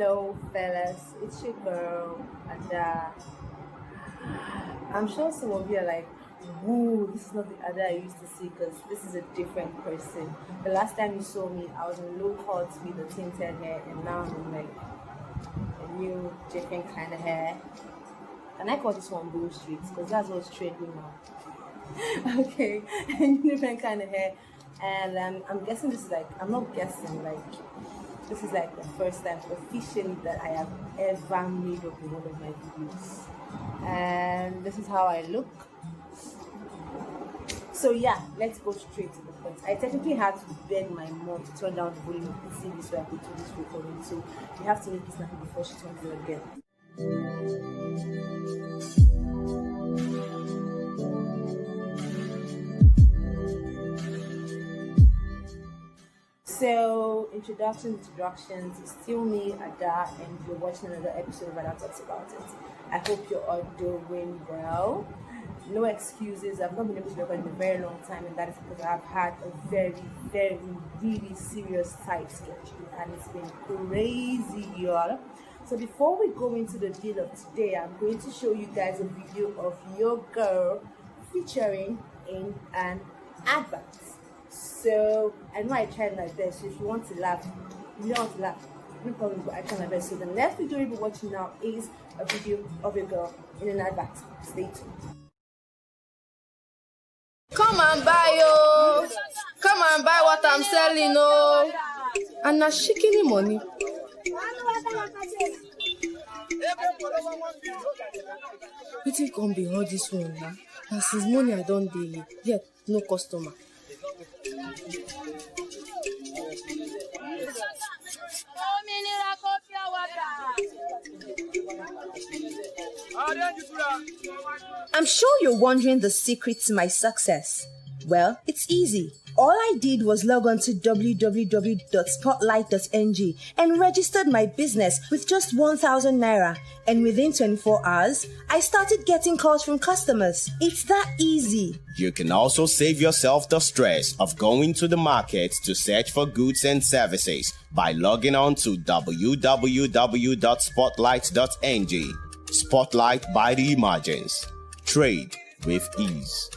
Hello, fellas. It's your girl, and I'm sure some of you are like, "Woo, this is not the Ada I used to see because this is a different person." The last time you saw me, I was in low cuts with the tinted hair, and now I'm in like a new, different kind of hair. And I call this one Bull Streets because that's what's trending now. Okay, different kind of hair, and I'm guessing this is like I'm not guessing like this is like the first time officially that I have ever made up in one of my videos. And this is how I look. So yeah, let's go straight to the point. I technically had to beg my mom to turn down the volume of the TV so I could do this recording. So you have to make it snappy before she turns it again. So, introductions, it's still me, Ada, and you're watching another episode of Ada Talks About It. I hope you're all doing well. No excuses, I've not been able to record in a very long time, and that is because I've had a very, very, really serious tight schedule, and it's been crazy, y'all. So, before we go into the deal of today, I'm going to show you guys a video of your girl featuring in an advert. So I know I tried my best. So if you want to laugh, you don't want to laugh, no problem. But I tried my best. So the next video you'll be watching now is a video of a girl in an advert. Stay tuned. Come and buy, oh. Come and buy what I'm selling, oh. And na shikini money. Wetin come be all this one na? Na since morning I don dey here, yet no customer. I'm sure you're wondering the secret to my success. Well, it's easy. All I did was log on to www.spotlight.ng and registered my business with just 1,000 naira. And within 24 hours, I started getting calls from customers. It's that easy. You can also save yourself the stress of going to the market to search for goods and services by logging on to www.spotlight.ng. Spotlight by the Emergence. Trade with ease.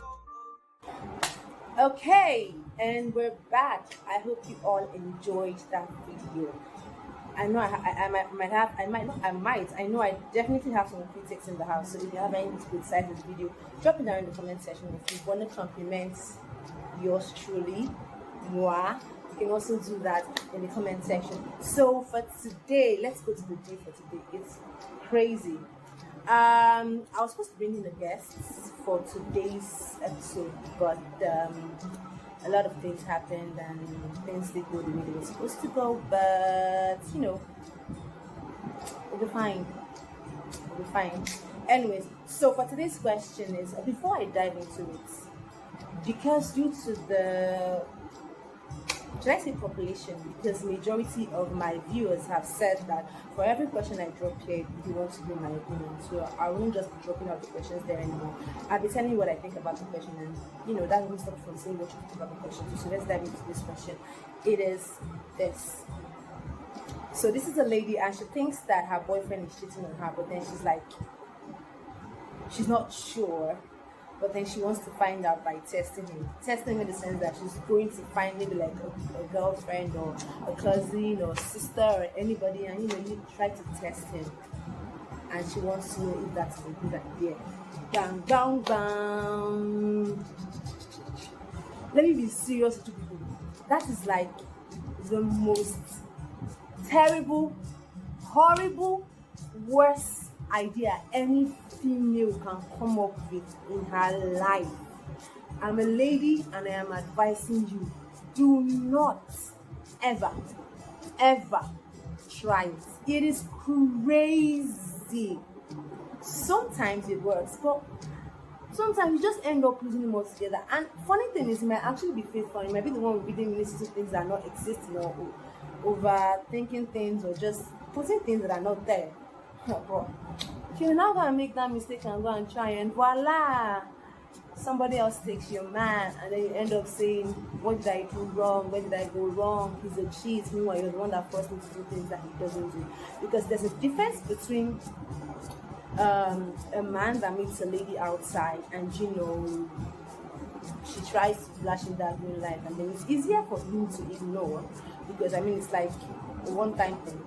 Okay, and we're back. I hope you all enjoyed that video. I know I know I definitely have some critics in the house. So if you have anything to criticize this video, drop it down in the comment section. If you want to compliment yours truly, moi, you can also do that in the comment section. So for today, let's go to the day for today. It's crazy. I was supposed to bring in a guest for today's episode, but a lot of things happened and things didn't go the way they were supposed to go. But you know, we'll be fine. We'll be fine. Anyways, so for today's question is before I dive into it, because due to the should I say population, because majority of my viewers have said that for every question I drop here, you want to know my opinion. So I won't just be dropping out the questions there anymore. I'll be telling you what I think about the question, and you know that won't stop from saying what you think about the question. So let's dive into this question. It is this. So this is a lady, and she thinks that her boyfriend is cheating on her, but then she's like, she's not sure. But then she wants to find out by testing him. Testing in the sense that she's going to find maybe like a girlfriend or a cousin or sister or anybody, and you know, you try to test him. And she wants to know if that's a good idea. Bang, bang, bang. Let me be serious with you people. That is like the most terrible, horrible, worst idea any female can come up with in her life. I'm a lady and I am advising you, do not ever try it. It is crazy. Sometimes it works, but sometimes you just end up losing them all together. And funny thing is, it might actually be faithful. It might be the one reading ministry things that are not existing, or overthinking things, or just putting things that are not there. But you're not gonna make that mistake and go and try, and voila, somebody else takes your man, and then you end up saying, what did I do wrong? Where did I go wrong? He's a cheat. Meanwhile, you're the one that forced him to do things that he doesn't do. Because there's a difference between a man that meets a lady outside and, you know, she tries to flash in that green light, and then it's easier for him to ignore, because I mean, it's like a one-time thing.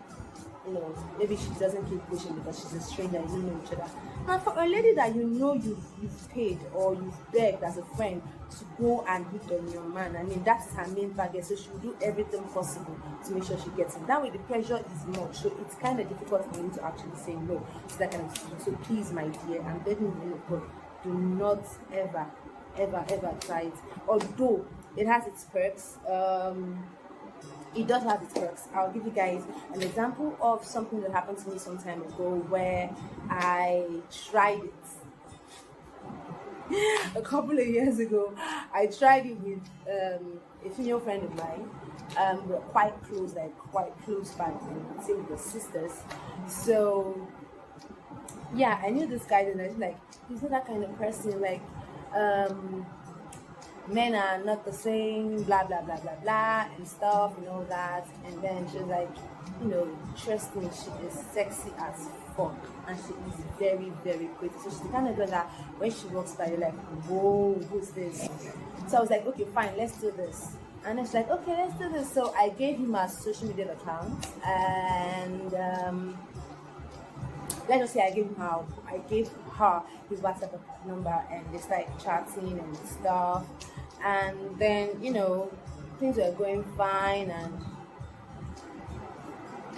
You know, maybe she doesn't keep pushing because she's a stranger, you don't know each other. And for a lady that you know you've paid or you've begged as a friend to go and hit on your man, I mean, that's her main target, so she will do everything possible to make sure she gets him. That way the pressure is much, so it's kind of difficult for you to actually say no to that kind of situation. So please, my dear, I'm begging you, but do not ever try it. Although it has its perks, it does have its perks. I'll give you guys an example of something that happened to me some time ago where I tried it. A couple of years ago, I tried it with a female friend of mine. We're quite close by, say we were sisters. So yeah, I knew this guy, and I was like, he's not that kind of person, like men are not the same, blah blah blah blah blah and stuff and all that. And then she was like, you know, trust me, she is sexy as fuck, and she is very, very pretty. So she's the kind of girl that when she walks by, you're like, whoa, who's this? So I was like, okay, fine, let's do this. And then she's like, okay, let's do this. So I gave him a social media account, and let's just say I gave her his WhatsApp number, and they started chatting and stuff. And then, you know, things were going fine, and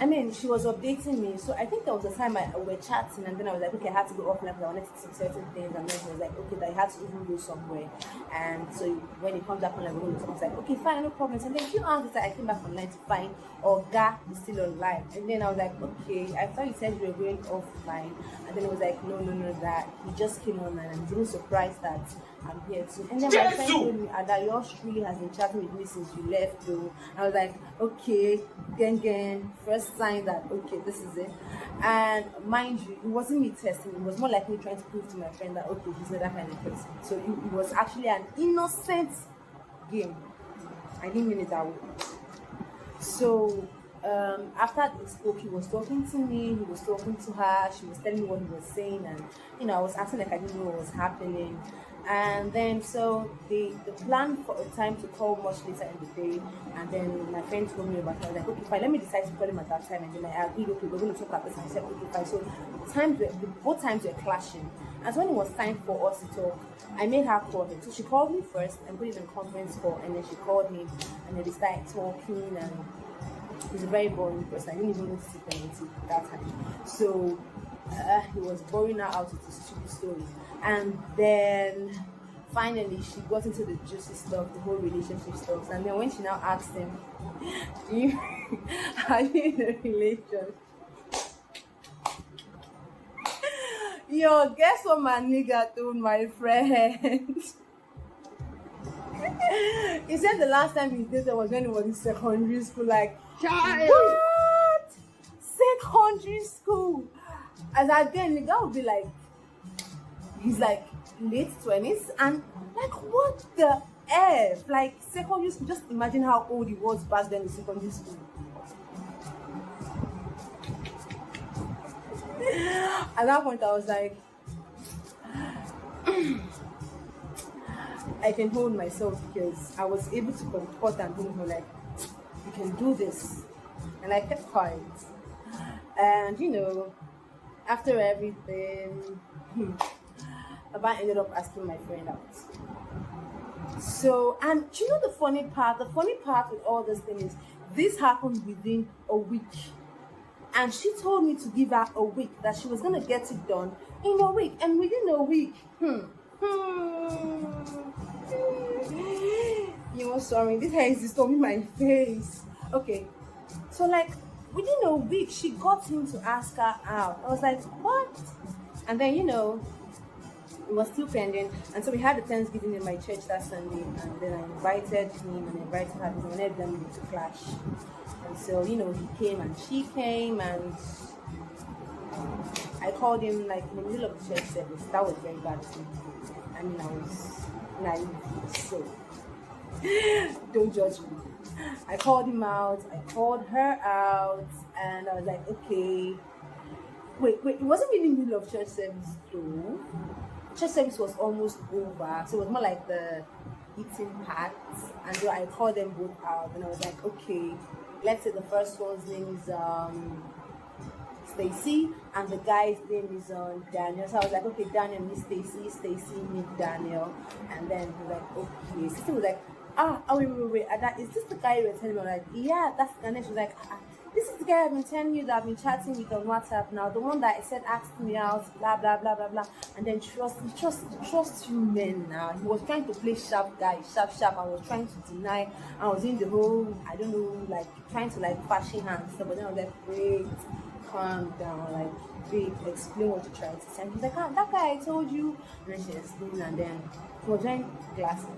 I mean, she was updating me. So I think there was a time we were chatting, and then I was like, okay, I had to go offline because I wanted to see certain things. And then she was like, okay, that I had to even go somewhere. And so when it comes back online, we're going to talk. I was like, okay, fine, no problems. And then a few hours later, I came back online to find Oga is still online. And then I was like, okay, I thought you said you were going offline. And then it was like, no, that he just came online, and I'm really surprised that I'm here too. And then my friend told me that yours truly has been chatting with me since you left though. I was like, okay, gang, first sign that okay, this is it. And mind you, it wasn't me testing, it was more like me trying to prove to my friend that okay, he's not that kind of person. So it was actually an innocent game. I didn't mean it that way. So after they spoke, he was talking to me, he was talking to her, she was telling me what he was saying, and you know, I was acting like I didn't know what was happening. And then so the plan for a time to call much later in the day, and then my friend told me about it. I was like, okay, fine, let me decide to call him at that time. And then I agreed, okay, we're going to talk at this. And I said, okay, fine. So both times were clashing. And so when it was time for us to talk, I made her call him. So she called me first and put it in conference call, and then she called me, and then they started talking. And he's a very boring person. I didn't even know to see anything that time. So he was boring her out with his stupid stories. And then finally she got into the juicy stuff, the whole relationship stuff. And then when she now asked him, are you in a relationship? Yo, guess what my nigga told my friend? He said the last time he dated was when he was in secondary school. Like, what? Secondary school? As again, the guy would be like, he's like late 20s, and like, what the F? Like, secondary school, just imagine how old he was back then in secondary school. At that point, I was like, I can hold myself, because I was able to comfort and tell him, like, you can do this. And I kept quiet. And, you know, after everything, Baba ended up asking my friend out. So, and you know the funny part with all this thing is, this happened within a week. And she told me to give her a week, that she was going to get it done in a week. And within a week, you know, sorry, this hair is disturbing my face. Okay, so like, within a week, she got him to ask her out. I was like, what? And then, you know, it was still pending. And so we had the Thanksgiving in my church that Sunday. And then I invited him and I invited her, because I wanted them to clash. And so, you know, he came and she came, and I called him like in the middle of the church service. That was very bad of me. I mean, I was naive, so don't judge me. I called him out, I called her out, and I was like, okay. Wait, it wasn't really in the middle of church service though. Church service was almost over, so it was more like the eating part. And so I called them both out, and I was like, okay, let's say the first one's name is Stacy, and the guy's name is Daniel. So I was like, okay, Daniel meet Stacy, Stacy meet Daniel, and then he was like, okay. Sister was like, wait, that is this the guy you were telling me? I was like, yeah, that's the name. She was like, this is the guy I've been telling you that I've been chatting with on WhatsApp now. The one that I said asked me out, blah blah blah blah blah. And then trust you men now. He was trying to play sharp guy, sharp. I was trying to deny. I was in the whole, I don't know, like trying to like fashion hands stuff. But then I was like, wait, calm down, like babe, explain what you're trying to say. And he's like, that guy I told you. And then she explained, and then he was wearing glasses.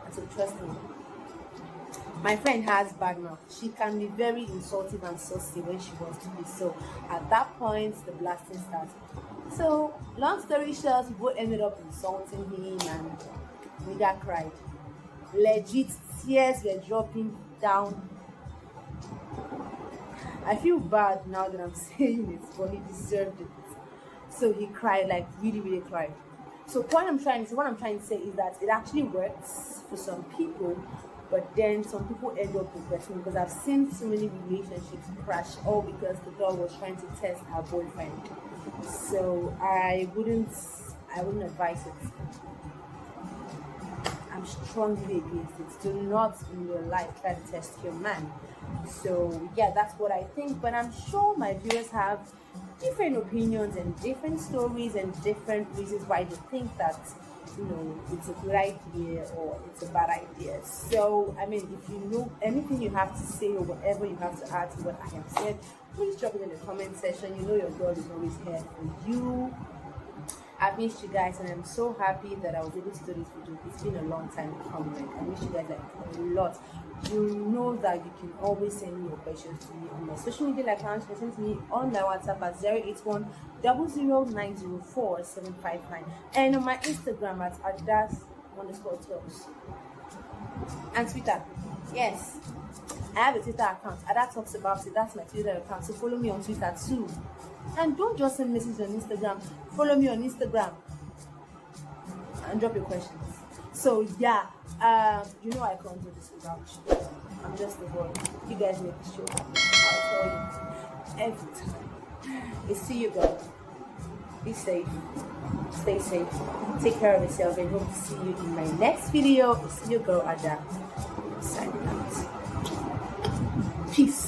And so trust me. My friend has bad mouth. She can be very insulting and saucy when she wants to be. So at that point, the blasting started. So long story short, we both ended up insulting him, and we got cried. Legit tears were dropping down. I feel bad now that I'm saying it, but he deserved it. So he cried, like really, really cried. So what I'm trying to say is that it actually works for some people. But then some people end up regretting, because I've seen so many relationships crash all because the girl was trying to test her boyfriend. So I wouldn't advise it. I'm strongly against it. Do not in your life try to test your man. So yeah, that's what I think. But I'm sure my viewers have different opinions and different stories and different reasons why they think that, you know, it's a good idea or it's a bad idea. So I mean, if you know anything you have to say or whatever you have to add to what I have said, please drop it in the comment section. You know your girl is always here for you. I've missed you guys, and I'm so happy that I was able to do this video. It's been a long time coming. I miss you guys like a lot. You know that you can always send me your questions to me on my social media accounts. You can send to me on my WhatsApp at 081 00904 759, and on my Instagram at adas_talks, and Twitter. Yes, I have a Twitter account. Ada Talks About It. That's my Twitter account. So follow me on Twitter too. And don't just send messages on Instagram. Follow me on Instagram and drop your questions. So yeah, you know I can't do this without you. I'm just the boy. You guys make the show happen. I'll tell you every time. It's see you guys. Be safe. Stay safe. Take care of yourself, and hope to see you in my next video. It's your girl Ada. Signing out. Peace.